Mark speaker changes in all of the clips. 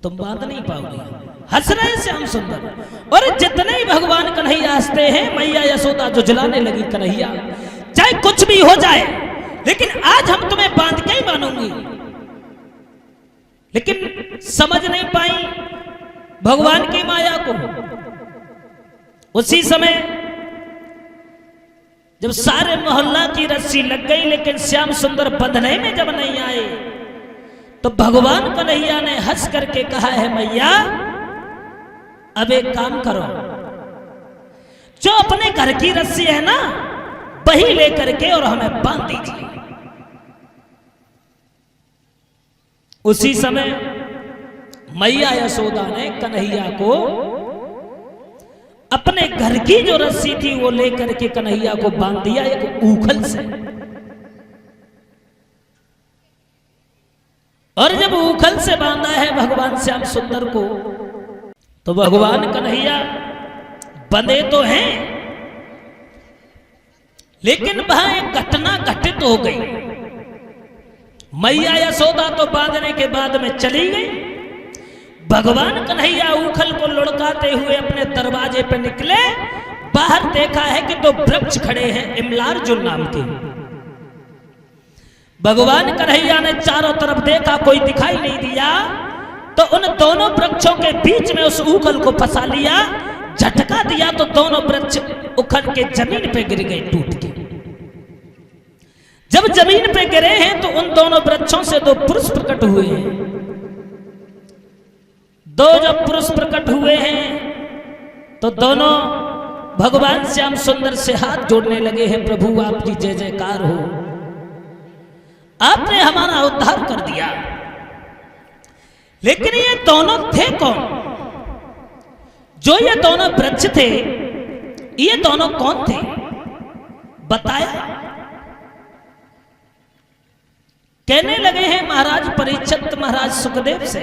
Speaker 1: तुम बांध नहीं पाओगे। हंस रहे श्याम सुंदर, और जितने ही भगवान कन्हैया हंसते हैं, मैया यशोदा जुझलाने लगी, कन्हैया चाहे कुछ भी हो जाए, लेकिन आज हम तुम्हें बांध के ही मानूंगी। लेकिन समझ नहीं पाई भगवान की माया को। उसी समय जब सारे मोहल्ला की रस्सी लग गई, लेकिन श्याम सुंदर बंधने में जब नहीं आए, तो भगवान कन्हैया ने हंस करके कहा है, मैया अब एक काम करो, जो अपने घर की रस्सी है ना, वही लेकर के और हमें बांध दीजिए। उसी समय मैया यशोदा ने कन्हैया को अपने घर की जो रस्सी थी वो लेकर के कन्हैया को बांध दिया एक ऊखल से। और जब ऊखल से बांधा है भगवान श्याम सुंदर को, तो भगवान कन्हैया बंधे तो हैं, लेकिन वहां एक घटना घटित हो गई। मैया यशोदा तो बांधने के बाद में चली गई। भगवान कन्हैया ऊखल को लुढ़काते हुए अपने दरवाजे पे निकले। बाहर देखा है कि दो वृक्ष खड़े हैं इमलार्जुन नाम के। भगवान कन्हैया ने चारों तरफ देखा, कोई दिखाई नहीं दिया, तो उन दोनों वृक्षों के बीच में उस ऊखल को फंसा लिया, झटका दिया तो दोनों वृक्ष उखड़ के जमीन पे गिर गए टूट के। जब जमीन पे गिरे हैं तो उन दोनों वृक्षों से दो पुरुष प्रकट हुए हैं। दो जब पुरुष प्रकट हुए हैं तो दोनों भगवान श्याम सुंदर से हाथ जोड़ने लगे हैं, प्रभु आपकी जय जयकार हो, आपने हमारा उद्धार कर दिया। लेकिन ये दोनों थे कौन? जो ये दोनों वृक्ष थे, ये दोनों कौन थे? बताया। कहने लगे हैं महाराज परीक्षित महाराज सुखदेव से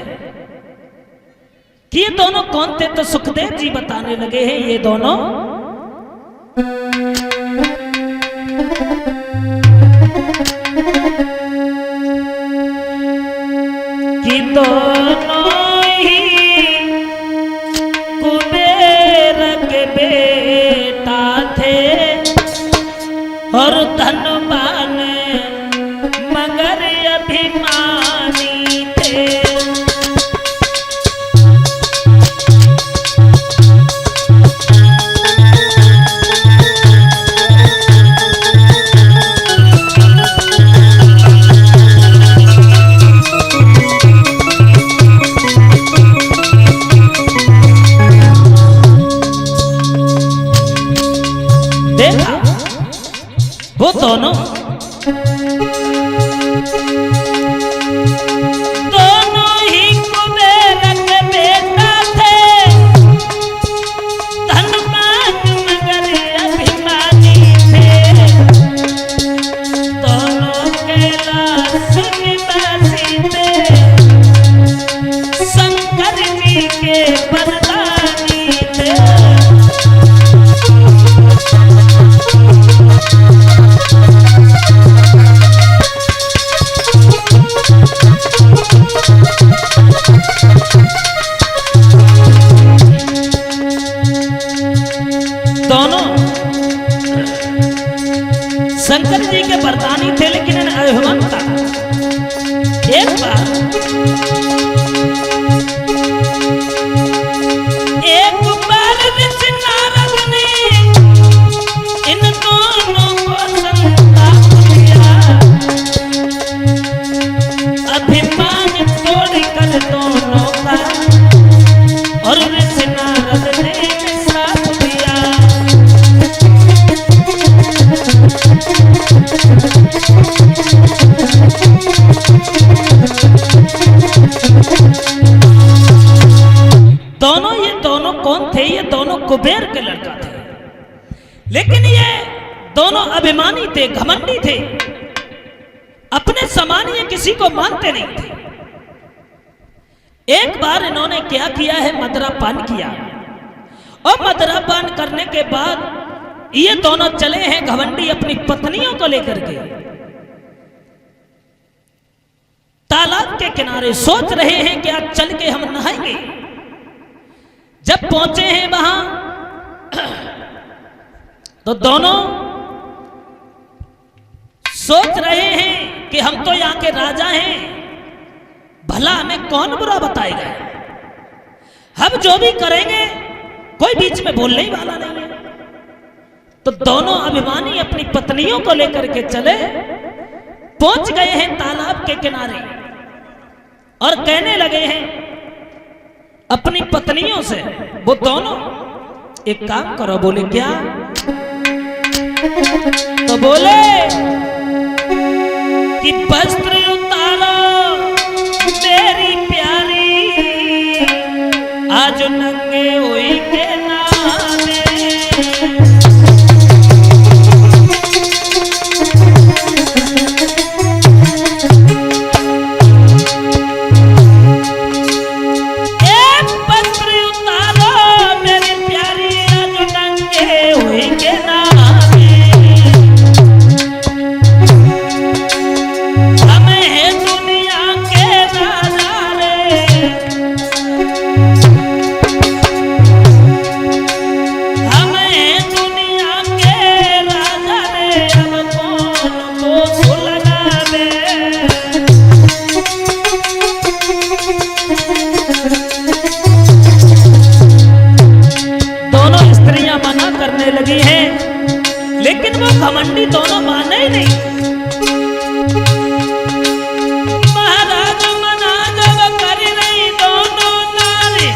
Speaker 1: कि ये दोनों कौन थे, तो सुखदेव जी बताने लगे हैं ये दोनों कि दोनों ही कुबेर के बेटा थे और धनवान मगर अभिमानी थे। देखा वो दोनों ही कुबेर के बेटा थे, धनवान मगर अभिमानी थे। दोनों कैलाश निवासी थे, शंकर जी के वरदानी थे। दोनों शंकर जी के वरदानी थे, लेकिन इन अभिमान था। एक बार ऋषि नारद ने इन दोनों को संताप दिया, अभिमान तोड़कर दोनों का, और ऋषि नारद ने साथ दिया। ये दोनों कौन थे? ये दोनों कुबेर के लड़का थे, लेकिन ये दोनों अभिमानी थे, घमंडी थे, अपने समान ये किसी को मानते नहीं थे। एक बार इन्होंने क्या किया है, मदरा पान किया, और मदरा पान करने के बाद ये दोनों चले हैं घमंडी अपनी पत्नियों को लेकर के। तालाब के किनारे सोच रहे हैं कि आज चल के हम नहाएंगे। जब पहुंचे हैं वहां तो दोनों सोच रहे हैं कि हम तो यहां के राजा हैं, भला हमें कौन बुरा बताएगा। हम जो भी करेंगे कोई बीच में बोलने ही वाला नहीं है। तो दोनों अभिमानी अपनी पत्नियों को लेकर के चले, पहुंच गए हैं तालाब के किनारे और कहने लगे हैं अपनी पत्नियों से, वो दोनों एक काम करो। बोले क्या? तो बोले कि वस्त्र उतारो मेरी प्यारी, आज नंगे हुई के नामे। लगी हैं, लेकिन वो घमंडी दोनों माने ही नहीं। महाराज मना जब कर रही दोनों नारी,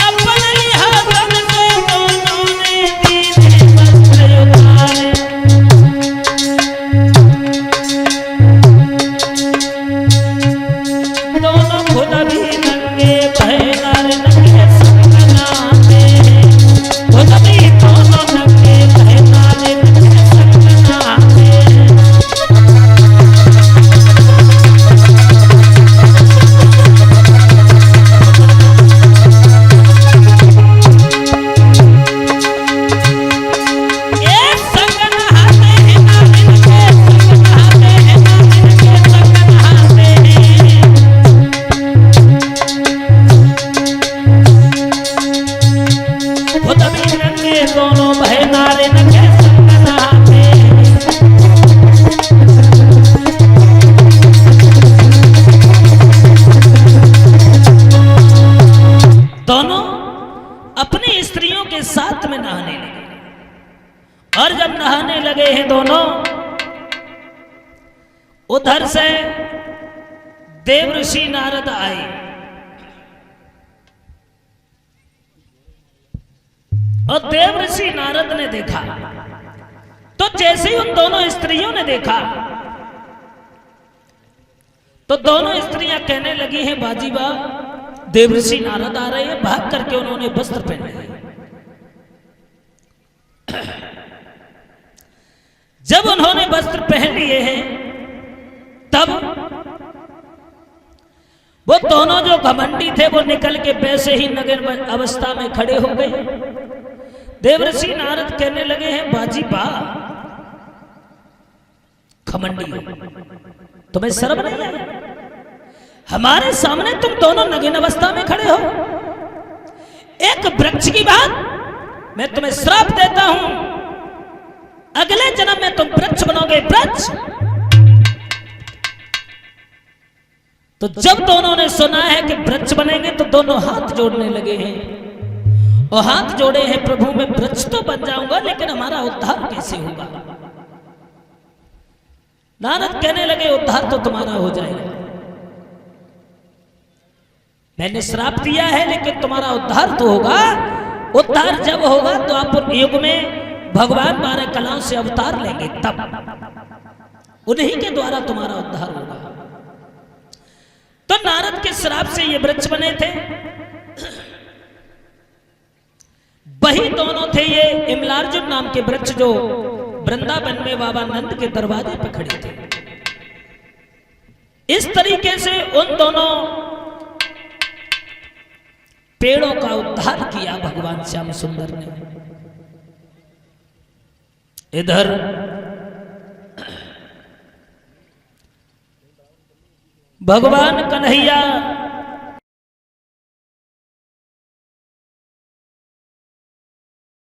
Speaker 1: अपने हाथन से दोनों ने दीने वस्त्र उतारे। दोनों खुद भी नंगे बहनार नंगे संगनाते, खुद भी साथ में नहाने लगे। और जब नहाने लगे हैं दोनों, उधर से देव ऋषि नारद आए और देव ऋषि नारद ने देखा तो जैसे ही उन दोनों स्त्रियों ने देखा तो दोनों स्त्रियां कहने लगी हैं बाजीबा देव ऋषि नारद आ रहे हैं। भाग करके उन्होंने वस्त्र पहने। जब उन्होंने वस्त्र पहन लिए हैं तब वो दोनों जो घमंडी थे वो निकल के वैसे ही नग्न अवस्था में खड़े हो गए। देवर्षि नारद कहने लगे हैं बाजी बा घमंडी हो, तुम्हें शर्म नहीं आई? हमारे सामने तुम दोनों नग्न अवस्था में खड़े हो। एक वृक्ष की बात मैं तुम्हें श्राप देता हूं, अगले जन्म में तुम वृक्ष बनोगे, वृक्ष। तो जब दोनों ने सुना है कि वृक्ष बनेंगे तो दोनों हाथ जोड़ने लगे हैं और हाथ जोड़े हैं, प्रभु मैं वृक्ष तो बन जाऊंगा लेकिन हमारा उद्धार कैसे होगा? नारद कहने लगे उद्धार तो तुम्हारा हो जाएगा, मैंने श्राप दिया है लेकिन तुम्हारा उद्धार तो होगा। उद्धार जब होगा तो आप युग में भगवान 12 कलाओं से अवतार लेंगे, तब उन्हीं के द्वारा तुम्हारा उद्धार होगा। तो नारद के श्राप से ये वृक्ष बने थे। वही दोनों थे ये इमलार्जुन नाम के वृक्ष जो वृंदावन में बाबा नंद के दरवाजे पर खड़े थे। इस तरीके से उन दोनों पेड़ों का उद्धार किया भगवान श्याम सुंदर ने। इधर भगवान कन्हैया